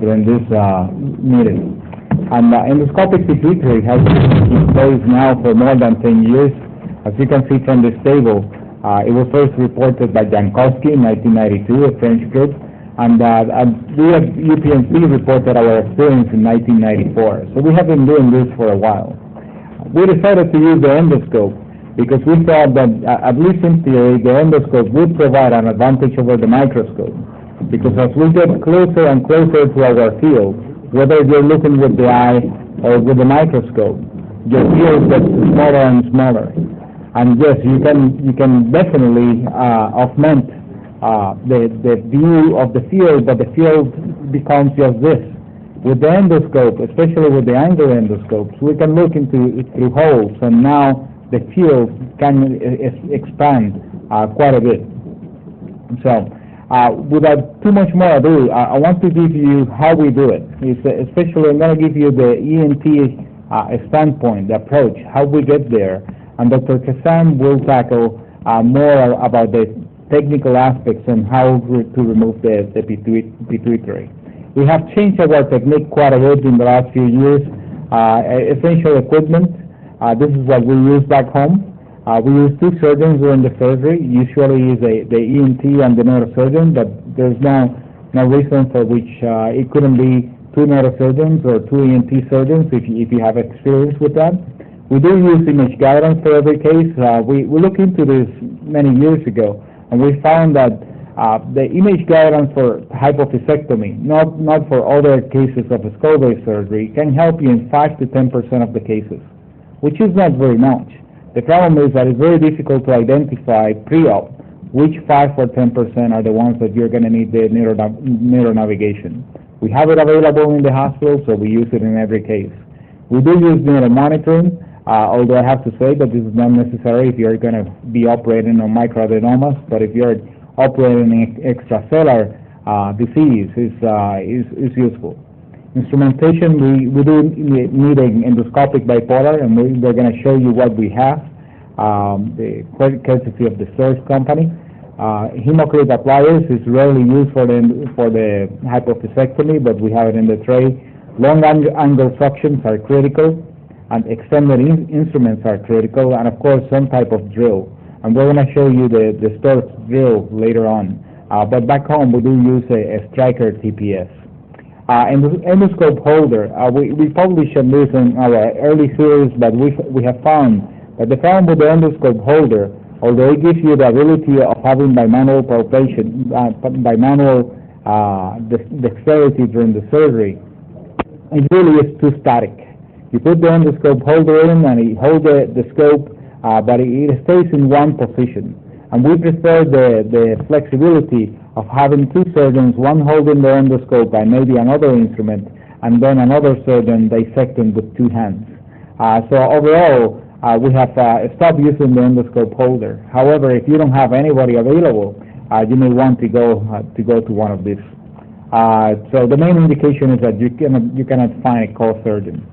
during this meeting. And endoscopic pituitary has been in place now for more than 10 years. As you can see from this table, it was first reported by Jankowski in 1992, a French group, and we at UPMC reported our experience in 1994. So we have been doing this for a while. We decided to use the endoscope because we thought that, at least in theory, the endoscope would provide an advantage over the microscope. Because as we get closer and closer to our field, whether you're looking with the eye or with the microscope, your field gets smaller and smaller. And yes, you can definitely augment the view of the field, but the field becomes just this. With the endoscope, especially with the angle endoscopes, we can look through holes, and now the field can expand quite a bit. So, without too much more ado, I want to give you how we do it. Especially, I'm going to give you the ENT standpoint, the approach, how we get there, and Dr. Kazan will tackle more about the technical aspects and how to remove the pituitary. We have changed our technique quite a bit in the last few years. Essential equipment, this is what we use back home. We use two surgeons during the surgery. Usually is the ENT and the neurosurgeon, but there's no reason for which it couldn't be two neurosurgeons or two ENT surgeons if you have experience with that. We do use image guidance for every case. We looked into this many years ago, and we found that the image guidance for hypophyseectomy, not for other cases of skull-base surgery, can help you in 5 to 10% of the cases, which is not very much. The problem is that it's very difficult to identify pre-op which 5 or 10% are the ones that you're going to need the neuro navigation. We have it available in the hospital, so we use it in every case. We do use neuro monitoring, although I have to say that this is not necessary if you're going to be operating on microadenomas, but if you're operating extracellular disease, is useful. Instrumentation, we do need an endoscopic bipolar, and we're going to show you what we have, courtesy of the Source company. Hemoclip appliers is rarely used for the hypophyseectomy, but we have it in the tray. Long angle suctions are critical, and extended instruments are critical, and of course some type of drill. And we're going to show you the Storz drill later on. But back home we do use a Stryker TPS. Endoscope holder, we published on this in our early series, but we have found that the problem with the endoscope holder, although it gives you the ability of having bimanual palpation, bimanual dexterity during the surgery, it really is too static. You put the endoscope holder in and it holds the scope, but it stays in one position. And we prefer the flexibility of having two surgeons, one holding the endoscope and maybe another instrument, and then another surgeon dissecting with two hands. So overall, we have stopped using the endoscope holder. However, if you don't have anybody available, you may want to go to one of these. So the main indication is that you cannot find a co-surgeon.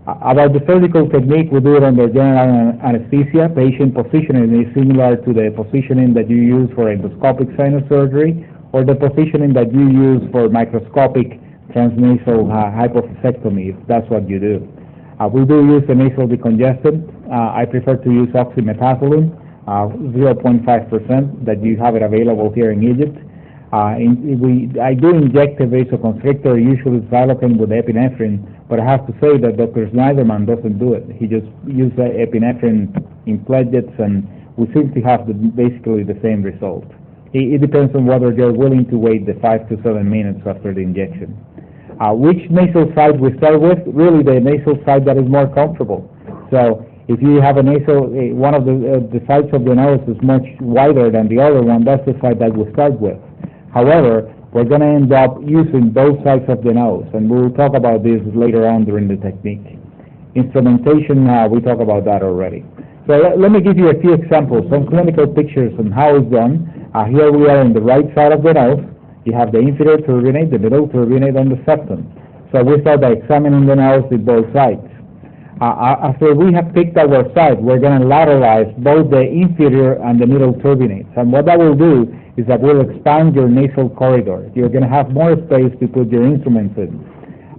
About the surgical technique, we do it under general anesthesia. Patient positioning is similar to the positioning that you use for endoscopic sinus surgery or the positioning that you use for microscopic transnasal hypophyseectomy, if that's what you do. We do use a nasal decongestant. I prefer to use oxymetazoline, 0.5%, that you have it available here in Egypt. I do inject a vasoconstrictor, usually Xylocaine with epinephrine, but I have to say that Dr. Schneiderman doesn't do it. He just uses epinephrine in pledgets, and we seem to have basically the same result. It depends on whether you're willing to wait the 5 to 7 minutes after the injection. Which nasal side we start with? Really the nasal side that is more comfortable. So if you have a nasal, one of the sides of the nose is much wider than the other one, that's the side that we start with. However, we're going to end up using both sides of the nose, and we'll talk about this later on during the technique. Instrumentation, we talked about that already. So let me give you a few examples, some clinical pictures on how it's done. Here we are on the right side of the nose. You have the inferior turbinate, the middle turbinate, and the septum. So we start by examining the nose with both sides. After we have picked our side, we're going to lateralize both the inferior and the middle turbinates. And what that will do is that will expand your nasal corridor. You're going to have more space to put your instruments in.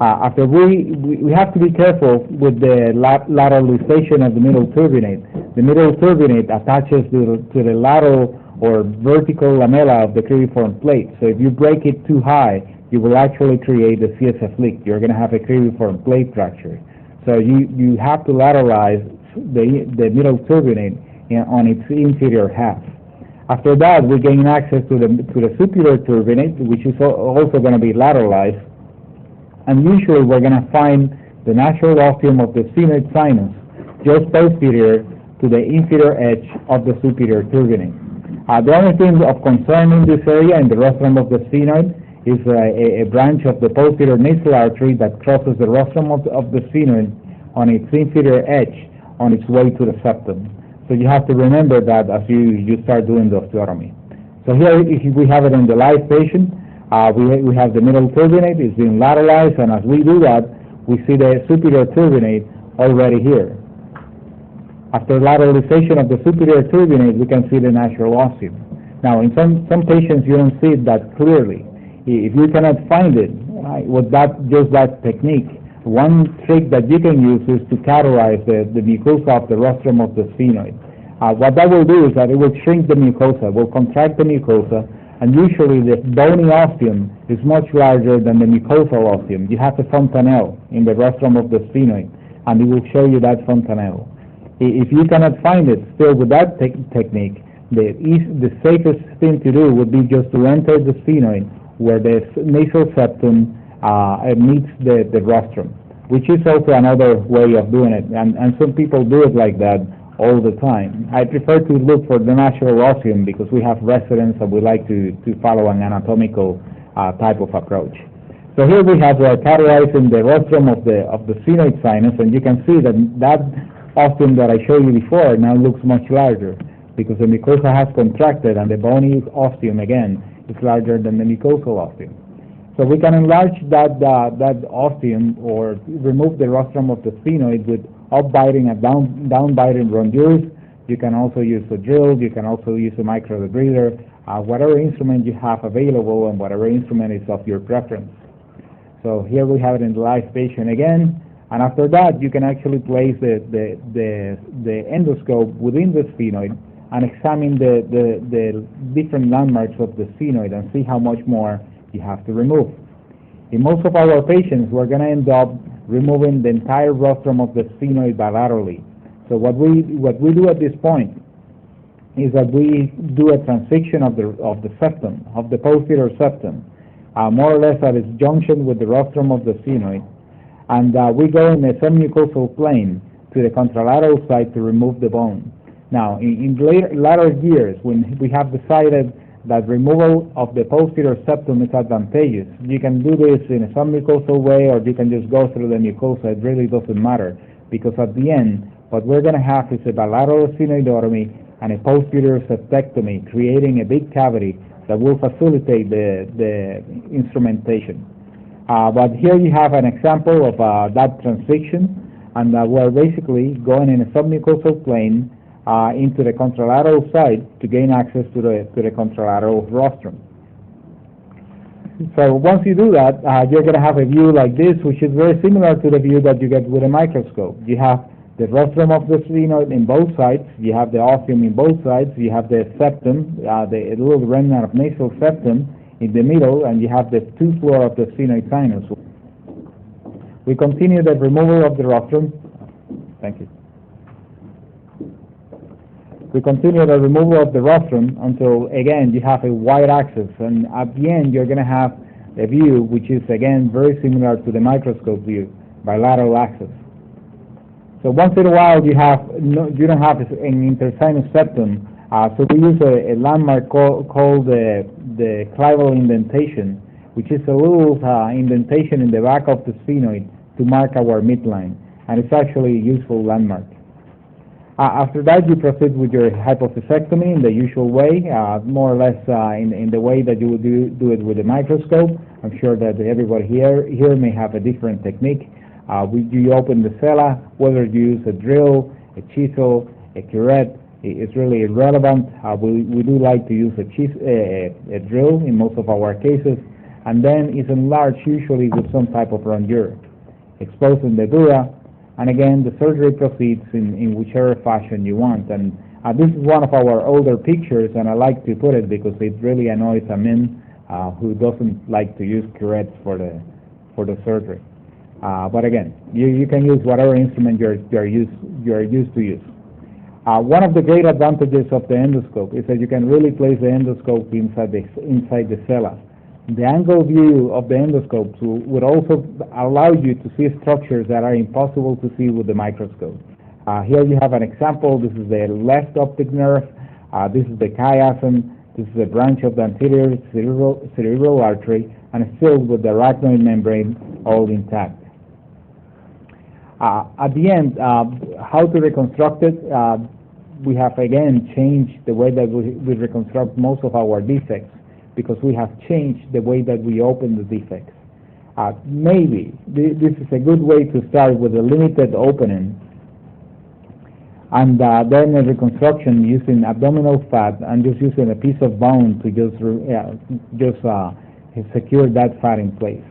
After we have to be careful with the lateralization of the middle turbinate. The middle turbinate attaches to the lateral or vertical lamella of the cribriform plate. So if you break it too high, you will actually create a CSF leak. You're going to have a cribriform plate fracture. So you have to lateralize the middle turbinate on its inferior half. After that, we gain access to the superior turbinate, which is also going to be lateralized. And usually we're going to find the natural ostium of the sphenoid sinus just posterior to the inferior edge of the superior turbinate. The only thing of concern in this area, in the rostrum of the sphenoid, is a branch of the posterior nasal artery that crosses the rostrum of the sphenoid on its inferior edge on its way to the septum. So you have to remember that as you start doing the osteotomy. So here we have it in the live patient. We have the middle turbinate is being lateralized, and as we do that, we see the superior turbinate already here. After lateralization of the superior turbinate, we can see the natural ostium. Now, in some patients, you don't see it that clearly. If you cannot find it with just that technique, one trick that you can use is to cauterize the mucosa of the rostrum of the sphenoid. What that will do is that it will shrink the mucosa, will contract the mucosa, and usually the bony ostium is much larger than the mucosal ostium. You have a fontanelle in the rostrum of the sphenoid, and it will show you that fontanelle. If you cannot find it still with that technique, the safest thing to do would be just to enter the sphenoid where the nasal septum meets the rostrum, which is also another way of doing it, and some people do it like that all the time. I prefer to look for the natural ostium because we have residents and we like to follow an anatomical type of approach. So here we have cauterizing the rostrum of the sphenoid sinus, and you can see that ostium that I showed you before now looks much larger because the mucosa has contracted and the bony ostium again is larger than the mucosal ostium. So we can enlarge that ostium or remove the rostrum of the sphenoid with up-biting and down-biting rondures. You can also use a drill. You can also use a microdebrider, whatever instrument you have available and whatever instrument is of your preference. So here we have it in the live patient again. And after that, you can actually place the endoscope within the sphenoid and examine the different landmarks of the sphenoid and see how much more you have to remove. In most of our patients, we're going to end up removing the entire rostrum of the sphenoid bilaterally. So what we do at this point is that we do a transection of the septum, of the posterior septum, more or less at its junction with the rostrum of the sphenoid, and we go in a submucosal plane to the contralateral side to remove the bone. Now, in later years, when we have decided that removal of the posterior septum is advantageous, you can do this in a submucosal way, or you can just go through the mucosa. It really doesn't matter, because at the end, what we're going to have is a bilateral sphenoidotomy and a posterior septectomy, creating a big cavity that will facilitate the instrumentation. But here you have an example of that transition, and we're basically going in a submucosal plane into the contralateral side to gain access to the contralateral rostrum. So once you do that, you're going to have a view like this, which is very similar to the view that you get with a microscope. You have the rostrum of the sphenoid in both sides, you have the ostium in both sides, you have the septum, the little remnant of nasal septum in the middle, and you have the tooth floor of the sphenoid sinus. We continue the removal of the rostrum. Thank you. We continue the removal of the rostrum until, again, you have a wide axis, and at the end you're going to have a view which is, again, very similar to the microscope view, bilateral axis. So once in a while you don't have an intersinus septum, so we use a landmark called the clival indentation, which is a little indentation in the back of the sphenoid to mark our midline, and it's actually a useful landmark. After that, you proceed with your hypophysectomy in the usual way, more or less in the way that you would do it with a microscope. I'm sure that everybody here may have a different technique. You open the sella, whether you use a drill, a chisel, a curette, It's really irrelevant. We do like to use a drill in most of our cases, and then it's enlarged usually with some type of rongeur, exposing the dura, and again the surgery proceeds in whichever fashion you want. And this is one of our older pictures, and I like to put it because it really annoys a man who doesn't like to use curettes for the surgery. But again, you can use whatever instrument you're used to use. One of the great advantages of the endoscope is that you can really place the endoscope inside the cella. The angle view of the endoscope would also allow you to see structures that are impossible to see with the microscope. Here you have an example. This is the left optic nerve. This is the chiasm. This is a branch of the anterior cerebral artery, and it's filled with the arachnoid membrane, all intact. At the end, how to reconstruct it? We have again changed the way that we reconstruct most of our defects, because we have changed the way that we open the defects. Maybe this is a good way to start with a limited opening, and then a reconstruction using abdominal fat and just using a piece of bone to just secure that fat in place.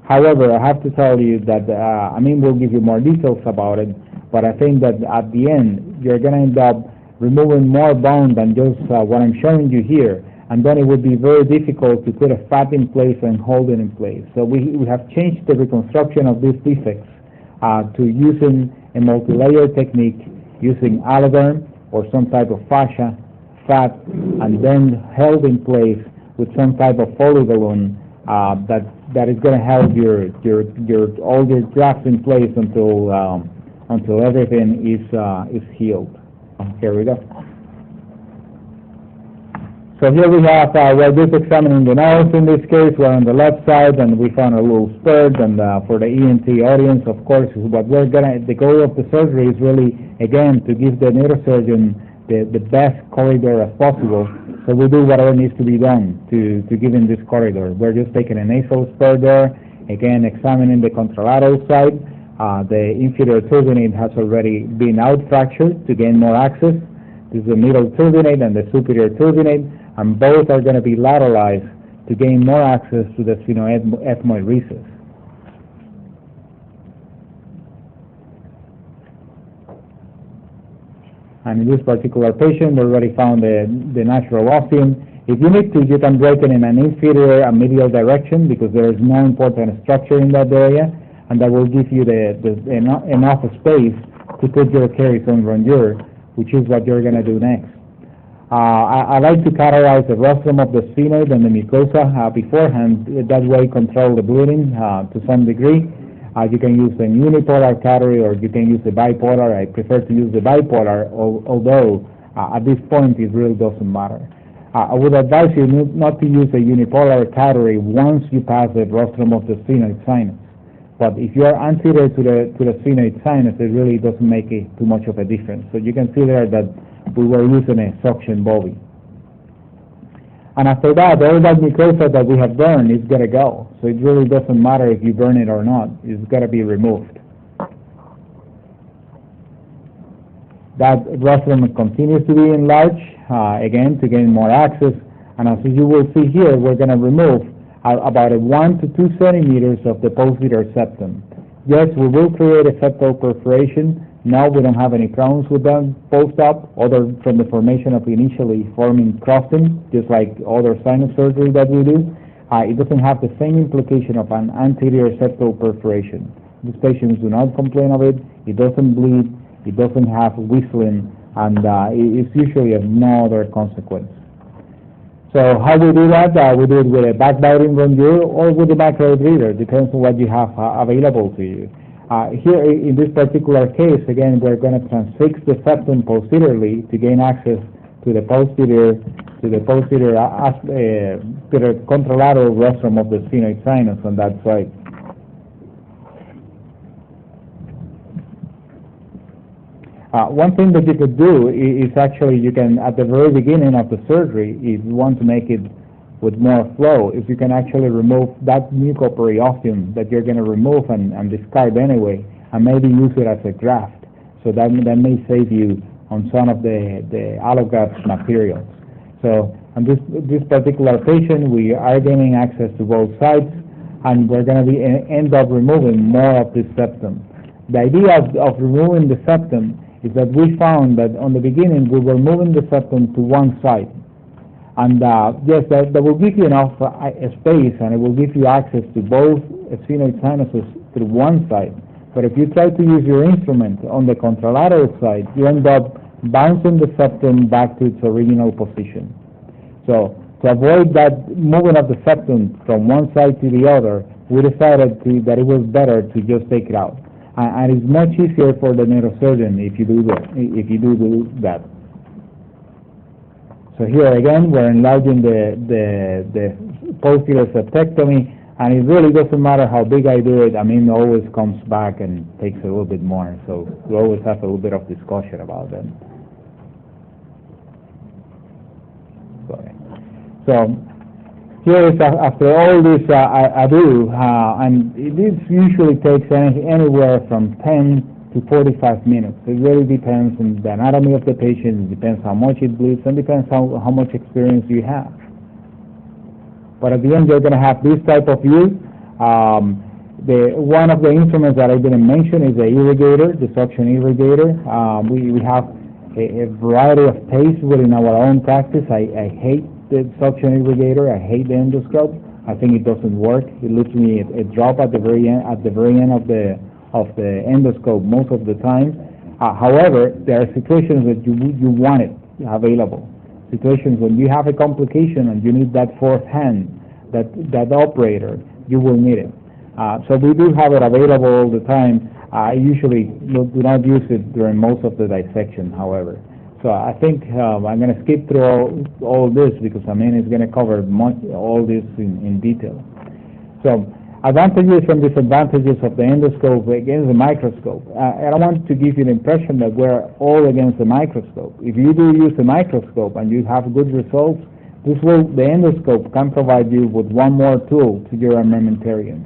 However, I have to tell you that Amin will give you more details about it, but I think that at the end you're going to end up removing more bone than just what I'm showing you here, and then it would be very difficult to put a fat in place and hold it in place. So we have changed the reconstruction of these defects to using a multi-layer technique, using alloderm or some type of fascia, fat, and then held in place with some type of Foley balloon that is going to hold all your grafts in place until everything is healed. Here we go. So here we have, we're just examining the nose in this case. We're on the left side, and we found a little spurt, and for the ENT audience, of course, the goal of the surgery is really, again, to give the neurosurgeon the best corridor as possible. So we do whatever needs to be done to give him this corridor. We're just taking a nasal spur there, again, examining the contralateral side. The inferior turbinate has already been out fractured to gain more access. This is the middle turbinate and the superior turbinate, and both are going to be lateralized to gain more access to the sphenoethmoid recess. And in this particular patient, we already found the natural ostium. If you need to, you can break it in an inferior and medial direction, because there is no important structure in that area, and that will give you enough space to put your caryatine rongeur, which is what you're going to do next. I like to cauterize the rostrum of the sphenoid and the mucosa beforehand. That way control the bleeding to some degree. You can use a unipolar cautery, or you can use a bipolar. I prefer to use the bipolar, although at this point it really doesn't matter. I would advise you not to use a unipolar cautery once you pass the rostrum of the sphenoid sinus. But if you are anterior to the sphenoid sinus, it really doesn't make too much of a difference. So you can see there that we were using a suction bobby. And after that, all that mucosa that we have burned is going to go. So it really doesn't matter if you burn it or not. It's got to be removed. That rostrum continues to be enlarged, again, to gain more access. And as you will see here, we're going to remove about 1 to 2 centimeters of the posterior septum. Yes, we will create a septal perforation. Now we don't have any problems with them post-op, other from the formation of initially forming crusting, just like other sinus surgery that we do. It doesn't have the same implication of an anterior septal perforation. These patients do not complain of it. It doesn't bleed. It doesn't have whistling, and it's usually of no other consequence. So how we do that? We do it with a backbiting rongeur or with a microid reader. Depends on what you have available to you. Here, in this particular case, again, we're going to transfix the septum posteriorly to gain access to the posterior contralateral rostrum of the sphenoid sinus on that side. One thing that you could do is actually, you can, at the very beginning of the surgery, if you want to make it with more flow, if you can actually remove that mucoperi that you're going to remove and discard anyway, and maybe use it as a graft. So that may save you on some of the allograft materials. So on this particular patient, we are gaining access to both sides, and we're going to end up removing more of this septum. The idea of removing the septum is that we found that on the beginning we were moving the septum to one side. And yes, that will give you enough space, and it will give you access to both sphenoid sinuses through one side. But if you try to use your instrument on the contralateral side, you end up bouncing the septum back to its original position. So to avoid that moving of the septum from one side to the other, we decided that it was better to just take it out. And it's much easier for the neurosurgeon if you do that. So here again, we're enlarging the posterior septectomy, and it really doesn't matter how big I do it. I mean, it always comes back and takes a little bit more. So we always have a little bit of discussion about that. Sorry. So here is after all this ado, and this usually takes anywhere from 10 to 45 minutes. It really depends on the anatomy of the patient, it depends how much it bleeds, and depends how much experience you have. But at the end, you're going to have this type of view. One of the instruments that I didn't mention is the irrigator, the suction irrigator. We have a variety of tastes within our own practice. I hate the suction irrigator. I hate the endoscope. I think it doesn't work. It leaves me a drop at the very end of the endoscope most of the time. However, there are situations that you want it available. Situations when you have a complication and you need that fourth hand, that operator, you will need it. So we do have it available all the time. I usually do not use it during most of the dissection, however. So I think I'm going to skip through all this because I mean it's going to cover all this in detail. So advantages and disadvantages of the endoscope against the microscope. I don't want to give you the impression that we're all against the microscope. If you do use the microscope and you have good results, the endoscope can provide you with one more tool to your armamentarium.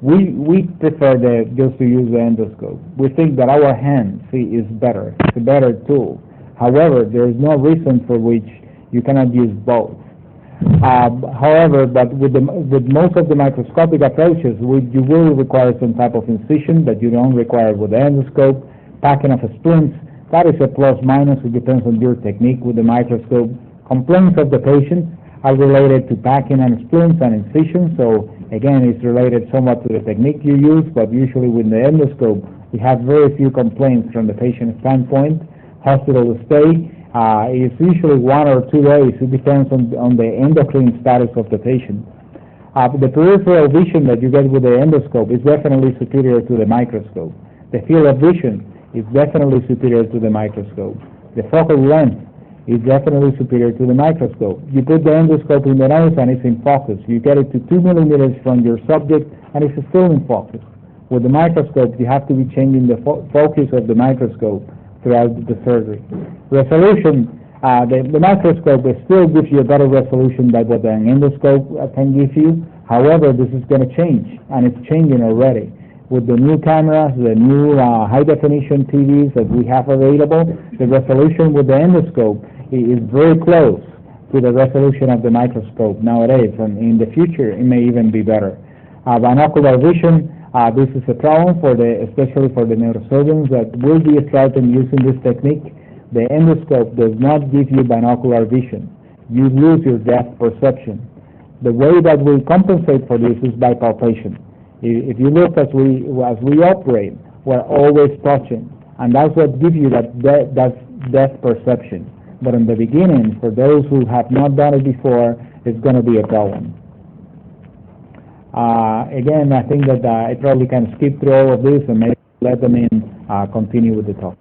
We prefer just to use the endoscope. We think that our hand, is better. It's a better tool. However, there is no reason for which you cannot use both. However, but with most of the microscopic approaches, you will require some type of incision that you don't require with the endoscope. Packing of splints, that is a plus minus. It depends on your technique with the microscope. Complaints of the patient are related to packing and splints and incision. So again, it's related somewhat to the technique you use, but usually with the endoscope, we have very few complaints from the patient standpoint. Hospital stay is usually 1 or 2 days. It depends on the endocrine status of the patient. The peripheral vision that you get with the endoscope is definitely superior to the microscope. The field of vision is definitely superior to the microscope. The focal length is definitely superior to the microscope. You put the endoscope in the nose and it's in focus. You get it to 2 millimeters from your subject and it's still in focus. With the microscope, you have to be changing the focus of the microscope throughout the surgery. Resolution, the microscope still gives you a better resolution than what an endoscope can give you. However, this is going to change, and it's changing already. With the new cameras, the new high-definition TVs that we have available, the resolution with the endoscope is very close to the resolution of the microscope nowadays, and in the future it may even be better. Binocular vision, this is a problem especially for the neurosurgeons that will be starting using this technique. The endoscope does not give you binocular vision. You lose your depth perception. The way that we compensate for this is by palpation. If you look as we operate, we're always touching, and that's what gives you that depth perception. But in the beginning, for those who have not done it before, it's going to be a problem. Again, I think that I probably can skip through all of this and maybe let them continue with the talk.